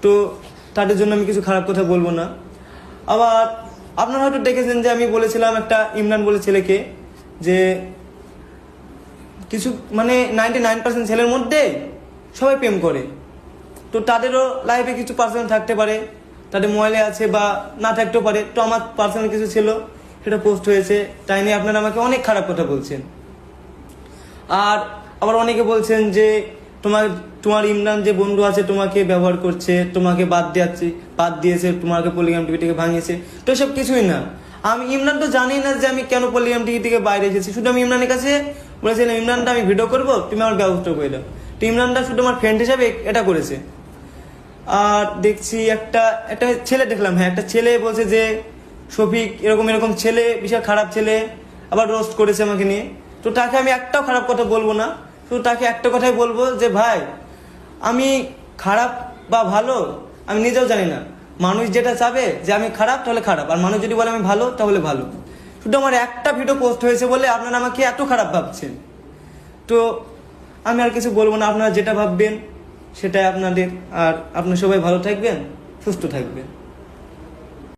তো তাদের জন্য আমি কিছু খারাপ কথা বলবো না। আবার আপনারা হয়তো দেখেছেন যে আমি বলেছিলাম একটা ইমরান বলে ছেলেকে যে কিছু মানে 99% ছেলের মধ্যে সবাই প্রেম করে, তো তাদেরও লাইফে কিছু পার্সোনাল থাকতে পারে, তাদের মোবাইলে আছে বা না থাকতেও পারে। তো আমার পার্সোনাল কিছু ছিল, সেটা পোস্ট হয়েছে, তাই নিয়ে আপনারা আমাকে অনেক খারাপ কথা বলছেন। আর আবার অনেকে বলছেন যে তোমার ইমরান যে বন্ধু আছে তোমাকে ব্যবহার করছে, তোমাকে বাদ দিয়েছে, তোমাকে পলিগ্রাম টিভি থেকে ভাঙিয়েছে। তো এসব কিছুই না। আমি ইমরান তো জানি না যে আমি কেন পলিগ্রাম টিভি থেকে বাইরে এসেছি। শুধু আমি ইমরানের কাছে বলেছিলাম, ইমরানটা আমি ভিডিও করবো, তুমি আমার ব্যবস্থা করে দাও। তো ইমরানটা শুধু আমার ফ্রেন্ড হিসাবে এটা করেছে। আর দেখছি একটা ছেলে দেখলাম, হ্যাঁ একটা ছেলে বলছে যে শফিক এরকম ছেলে, বিশাল খারাপ ছেলে, আবার রোস্ট করেছে আমাকে নিয়ে। তো তাকে আমি একটাও খারাপ কথা বলবো না, শুধু তাকে একটা কথাই বলবো যে ভাই, আমি খারাপ বা ভালো আমি নিজেও জানি না। মানুষ যেটা চাবে যে আমি খারাপ তাহলে খারাপ, আর মানুষ যদি বলে আমি ভালো তাহলে ভালো। শুধু আমার একটা ভিডিও পোস্ট হয়েছে বলে আপনারা আমাকে এত খারাপ ভাবছেন। তো আমি আর কিছু বলবো না, আপনারা যেটা ভাববেন সেটাই আপনাদের। আর আপনারা সবাই ভালো থাকবেন, সুস্থ থাকবেন।